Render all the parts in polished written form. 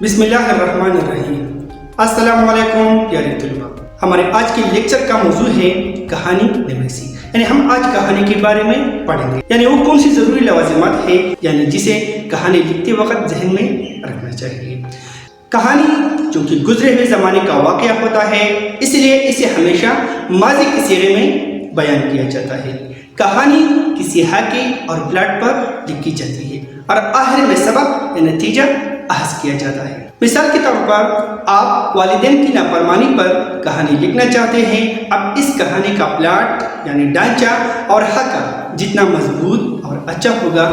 बिस्मिल्लाहिर्रहमानिर्रहीम। अस्सलाम वालेकुम प्यारे तलबा। हमारे आज के लेक्चर का मौजू है कहानी नवीसी, यानी हम आज कहानी के बारे में पढ़ेंगे, यानी वो कौन सी ज़रूरी लवाज़िमात है यानी जिसे कहानी लिखते वक्त जहन में रखना चाहिए। कहानी चूँकि गुजरे हुए ज़माने का वाक़या होता है, इसलिए इसे हमेशा माज़ी के सिगे में बयान किया जाता है। कहानी किसी हाके और प्लाट पर लिखी जाती है और आखिर में सबक या नतीजा अहस किया जाता है। मिसाल के तौर पर आप वालिदैन की नाफरमानी पर कहानी लिखना चाहते हैं। अब इस कहानी का प्लाट यानी ढांचा और हाका जितना मजबूत और अच्छा होगा,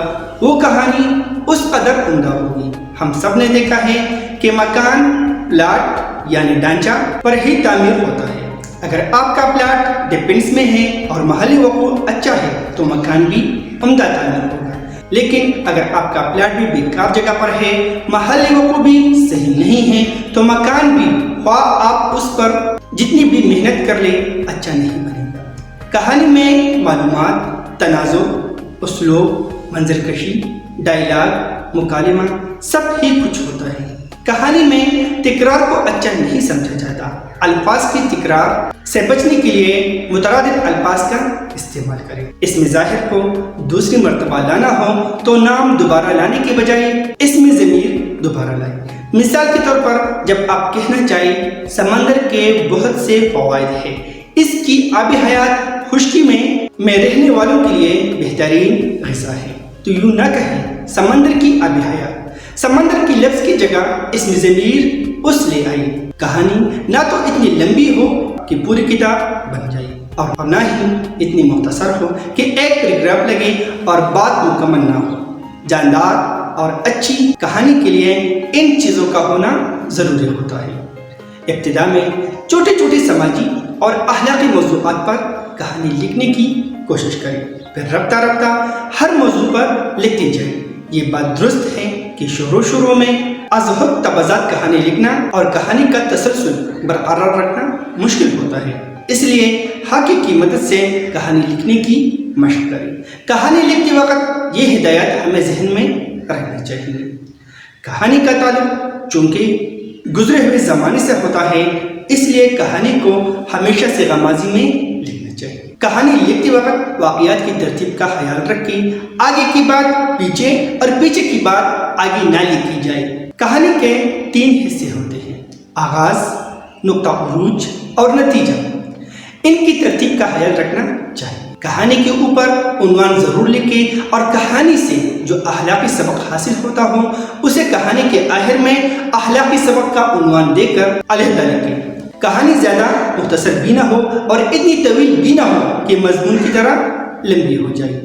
वो कहानी उस कदर उम्दा होगी। हम सब ने देखा है कि मकान प्लाट यानी ढांचा पर ही तामीर होता है। अगर आपका प्लाट डिफेंस में है और महली वक़ूअ अच्छा है तो मकान भी उम्दा तामीर होगा। लेकिन अगर आपका प्लाट भी बेकार जगह पर है, महल्ली वक़ूअ भी सही नहीं है, तो मकान भी ख्वाह आप उस पर जितनी भी मेहनत कर ले अच्छा नहीं बनेगा। कहानी में मालूमात, तनाज़ुर, उसलूब, मंजरकशी, डायलॉग, मुकालिमा सब ही कुछ होता है। कहानी में तिकरार को अच्छा नहीं समझा जाता। अल्फाज की तिकरार से बचने के लिए मुतरादिद अल्फाज का इस्तेमाल करें। इसमें ज़ाहिर को दूसरी मर्तबा लाना हो तो नाम दोबारा लाने के बजाय इसमें ज़मीर दोबारा लाएं। मिसाल के तौर पर जब आप कहना चाहें समंदर के बहुत से फ़वाइद हैं, इसकी आबी हयात खुश्की में रहने वालों के लिए बेहतरीन ग़िज़ा है, तो यूँ ना कहें समंदर की आबी हयात। समंदर की लफ्ज़ की जगह इसमें ज़मीर उस ले आई। कहानी ना तो इतनी लंबी हो कि पूरी किताब बन जाए और ना ही इतनी मुख्तसर हो कि एक पैराग्राफ लगे और बात मुकम्मल ना हो। जानदार और अच्छी कहानी के लिए इन चीज़ों का होना ज़रूरी होता है। इब्तिदा में छोटे छोटे समाजी और अखलाकी मौज़ूआत पर कहानी लिखने की कोशिश करें, फिर रफ्ता रफ्ता हर मौजू पर लिखते जाए। ये बात दुरुस्त है कि शुरू में अज़हद तबज़ात कहानी लिखना और कहानी का तसलसल बरकरार रखना मुश्किल होता है, इसलिए हाके की मदद से कहानी लिखने की मशक़ करें। कहानी लिखते वक्त ये हिदायत हमें जहन में रखनी चाहिए। कहानी का ताल्लुक़ चूँकि गुजरे हुए ज़माने से होता है, इसलिए कहानी को हमेशा से माज़ी में लिखना चाहिए। कहानी लिखते वक्त वाक़ियात की तरतीब का ख्याल रखें। आगे की बात पीछे और पीछे की बात आगे ना लिखी जाए। कहानी के 3 हिस्से होते हैं, आगाज़, नुक्ता उरूज और नतीजा। इनकी तरतीब का ख्याल रखना चाहिए। कहानी के ऊपर उन्वान ज़रूर लिखें और कहानी से जो अखलाकी सबक हासिल होता हो उसे कहानी के आखिर में अखलाकी सबक का उन्वान देकर अलहदा लिखें। कहानी ज़्यादा मुख्तसर भी ना हो और इतनी तवील भी ना हो कि मजमून की तरह लंबी हो जाए।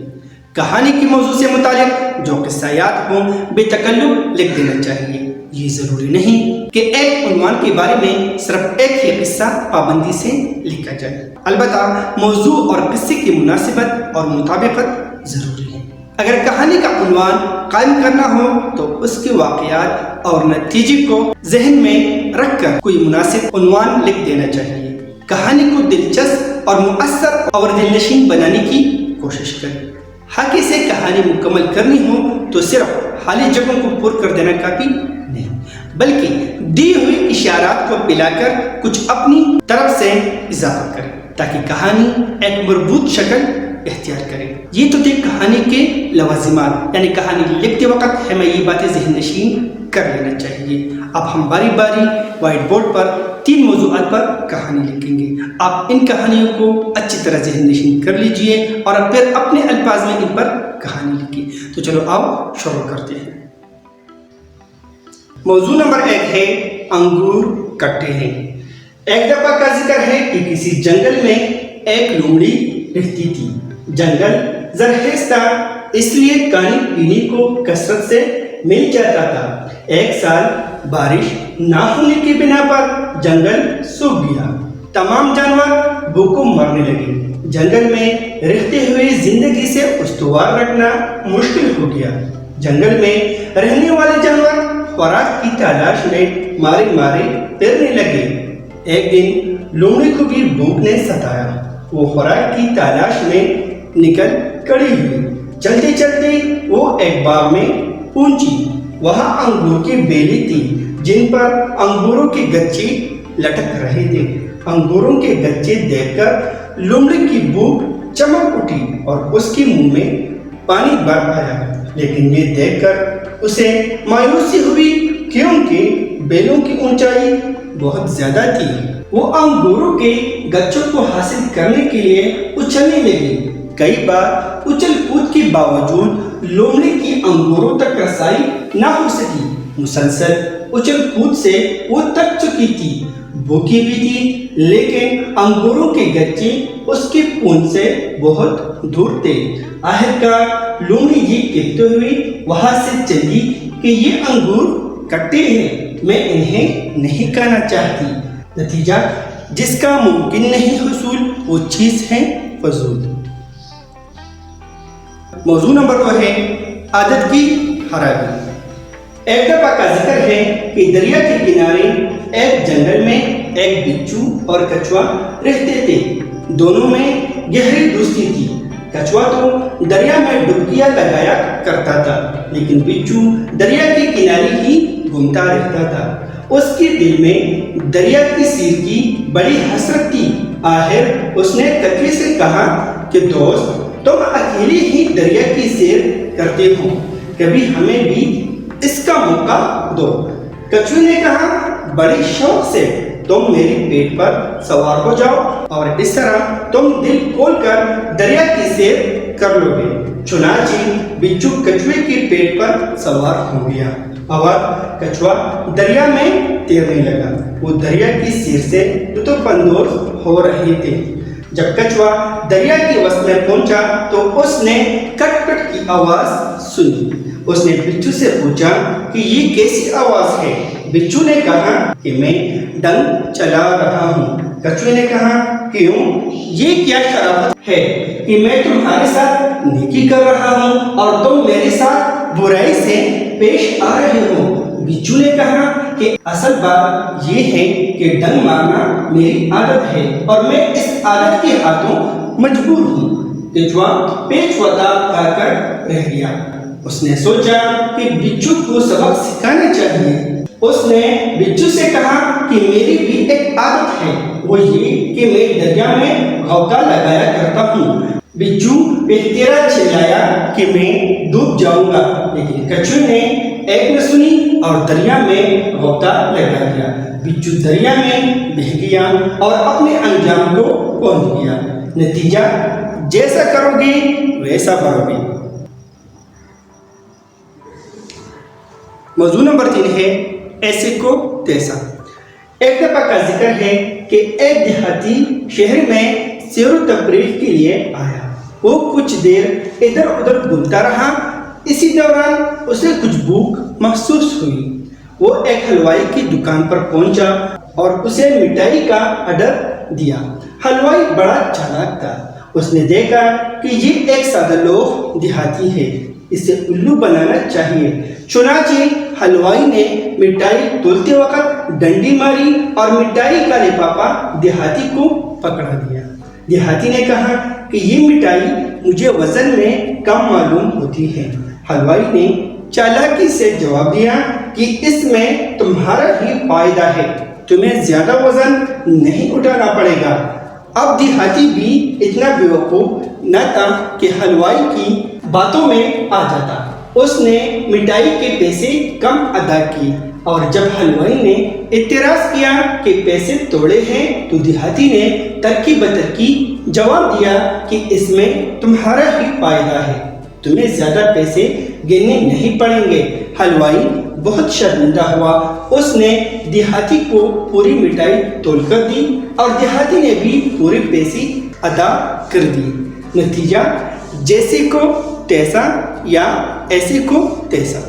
कहानी के मौजू से मुतालिक जो किस्सायात हों बेतकल्लुफ़ लिख देना चाहिए। ये ज़रूरी नहीं कि एक उन्वान के बारे में सिर्फ एक ही किस्सा पाबंदी से लिखा जाए। अलबत्ता मौजू और किस्से की मुनासिबत और मुताबिकत ज़रूरी है। अगर कहानी का उन्वान कायम करना हो तो उसके वाक़यात और नतीजे को जहन में रखकर कोई मुनासिब उन्वान लिख देना चाहिए। कहानी को दिलचस्प और मुअस्सर और दिलनशीन बनाने की कोशिश करें। हाके से कहानी मुकम्मल करनी हो तो सिर्फ खाली जगहों को पूरा कर देना काफ़ी नहीं, बल्कि दी हुई इशारात को पिलाकर कुछ अपनी तरफ से इजाफा करें ताकि कहानी एक मरबूत शक्ल इख्तियार करें। ये तो थे कहानी के लवाजिमात, यानी कहानी लिखते वक्त हमें ये बातें ज़हन नशीन कर लेना चाहिए। अब हम बारी बारी वाइट बोर्ड पर 3 मौज़ूआत पर कहानी लिखेंगे। आप इन कहानियों को अच्छी तरह ज़हन नशीन कर लीजिए और फिर अपने अल्फाज में इन पर कहानी लिखिए। तो चलो आओ शुरू करते हैं। मौजू नंबर 1 है अंगूर कट्टे हैं। एक दफ़ा का जिक्र है कि किसी जंगल में एक लोमड़ी रहती थी। जंगल ज़रखेज़ था, इसलिए पानी पीने को कसरत से मिल जाता था। एक साल बारिश ना होने की बिना पर जंगल सूख गया। तमाम जानवर भूखों मरने लगे। जंगल में रहते हुए जिंदगी से उस्तवार रखना मुश्किल हो गया। जंगल में रहने वाले जानवर खुराक की तलाश में मारे मारे तैरने लगे। ایک دن لومڑی کو بھی بھوک نے ستایا. وہ خوراک کی تلاش میں نکل کھڑی ہوئی. چلتے چلتے وہ ایک باغ میں پہنچی. وہاں انگور کی بیلیں تھی جن پر انگوروں کے گچے لٹک رہے تھے. انگوروں کے گچے دیکھ کر لومڑی کی بھوک چمک اٹھی اور اس کے منہ میں پانی بھر آیا. لیکن یہ دیکھ کر اسے مایوسی ہوئی کیونکہ بیلوں کی اونچائی بہت زیادہ تھی. وہ انگوروں کے گچوں کو حاصل کرنے کے لیے اچھلنے لگی. کئی بار اچھل کود کے باوجود لومڑی کی انگوروں تک رسائی نہ ہو سکی. مسلسل اچھل کود سے وہ تھک چکی تھی، بھوکی بھی تھی، لیکن انگوروں کے گچے اس کی پونچھ سے بہت دور تھے. آخرکار لومڑی یہ کہتے ہوئے وہاں سے چلی کہ یہ انگور کٹے ہیں، میں انہیں نہیں کھانا چاہتی. نتیجہ جس کا ممکن نہیں حصول وہ چیز ہے فضول. موضوع نمبر 2 ہے عادت کی خرابی. ایک دفعہ کا ذکر ہے کہ دریا کے کنارے ایک جنگل میں ایک بچھو اور کچھوا رہتے تھے. دونوں میں گہری دوستی تھی. کچھوا تو دریا میں ڈبکیاں لگایا کرتا تھا، لیکن بچھو دریا کے کنارے ہی گھومتا رہتا تھا. اس کے دل میں دریا کی سیر کی بڑی حسرت تھی. آخر اس نے کچھوے سے کہا کہ دوست، تم اکیلے ہی دریا کی سیر کرتے ہو، کبھی ہمیں بھی اس کا موقع دو. کچھوے نے کہا بڑے شوق سے، تم میرے پیٹ پر سوار ہو جاؤ اور اس طرح تم دل کھول کر دریا کی سیر کر لو گے. چنانچہ بچھو کچھوے کے پیٹ پر سوار ہو گیا اور کچھوا دریا میں تیرنے لگا. وہ دریا کی سیر سے لطف اندوز ہو رہے تھے. جب کچھوا دریا کی وسط میں پہنچا تو اس نے کٹ کٹ کی آواز سنی. اس نے بچھو سے پوچھا کہ یہ کیسی آواز ہے؟ بچھو نے کہا کہ میں ڈنگ چلا رہا ہوں. کچھوے نے کہا کیوں؟ یہ کیا شرافت ہے کہ میں تمہارے ساتھ نیکی کر رہا ہوں اور تم میرے ساتھ برائی سے پیش آ رہے ہو. بچھو نے کہا کہ اصل بات یہ ہے کہ ڈنگ مارنا میری عادت ہے اور میں اس عادت کے ہاتھوں مجبور ہوں. کچھوا پیچ وتا کھا کر رہ گیا. اس نے سوچا کہ بچھو کو سبق سکھانا چاہیے. اس نے بچھو سے کہا کہ میری بھی ایک عادت ہے، وہ یہ کہ میں دریا میں غوطہ لگایا کرتا ہوں. بچھو بہتیرا چلایا کہ میں ڈوب جاؤں گا، لیکن کچھوے نے ایک نہ سنی اور دریا میں غوطہ لگا دیا. بچھو دریا میں بہہ گیا اور اپنے انجام کو پہنچ گیا. نتیجہ جیسا کرو گے ویسا بھرو گے. موضوع نمبر 3 ہے ایسے کو تیسا. ایک دفعہ کا ذکر ہے کہ ایک دیہاتی شہر میں سیر و تفریح کے لیے آیا. وہ کچھ دیر ادھر ادھر گھومتا رہا. اسی دوران اسے کچھ بھوک محسوس ہوئی. وہ ایک حلوائی کی دکان پر پہنچا اور اسے مٹھائی کا آرڈر دیا. حلوائی بڑا چالاک تھا. اس نے دیکھا کہ یہ ایک سادہ لوگ دیہاتی ہے، اسے الو بنانا چاہیے. چنانچہ حلوائی نے مٹھائی تولتے وقت ڈنڈی ماری اور مٹھائی کا لفافہ دیہاتی کو پکڑا دیا. دیہاتی نے کہا کہ یہ مٹھائی مجھے وزن میں کم معلوم ہوتی ہے. حلوائی نے چالاکی سے جواب دیا کہ اس میں تمہارا ہی فائدہ ہے، تمہیں زیادہ وزن نہیں اٹھانا پڑے گا. اب دیہاتی بھی اتنا بیوقوف نہ تھا کہ حلوائی کی باتوں میں آ جاتا. اس نے مٹھائی کے پیسے کم ادا کیے اور جب حلوائی نے اعتراض کیا کہ پیسے توڑے ہیں تو دیہاتی نے ترکی بترکی جواب دیا کہ اس میں تمہارا ہی فائدہ ہے، تمہیں زیادہ پیسے گننے نہیں پڑیں گے. حلوائی بہت شرمندہ ہوا. اس نے دیہاتی کو پوری مٹھائی تول کر دی اور دیہاتی نے بھی پورے پیسے ادا کر دی. نتیجہ جیسے کو تیسا یا ایسے کو تیسا.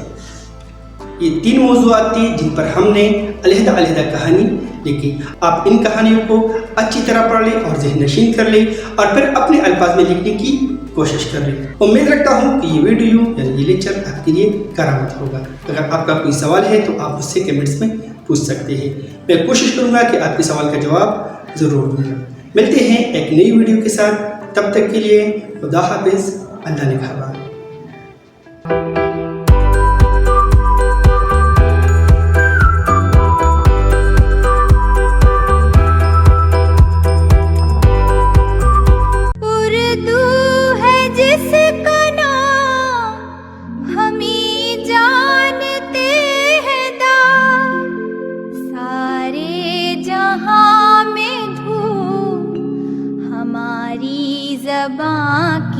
یہ 3 موضوعات تھے جن پر ہم نے علیحدہ علیحدہ کہانی لکھی. آپ ان کہانیوں کو اچھی طرح پڑھ لیں اور ذہن نشین کر لیں اور پھر اپنے الفاظ میں لکھنے کی کوشش کر لیں. امید رکھتا ہوں کہ یہ ویڈیو یعنی یہ لیکچر آپ کے لیے کارآمد ہوگا. اگر آپ کا کوئی سوال ہے تو آپ اس سے کمنٹس میں پوچھ سکتے ہیں۔ میں کوشش کروں گا کہ آپ کے سوال کا جواب ضرور دوں گا۔ ملتے ہیں ایک نئی ویڈیو کے ساتھ، تب تک کے لیے خدا حافظ، اللہ نگہبان۔ زبان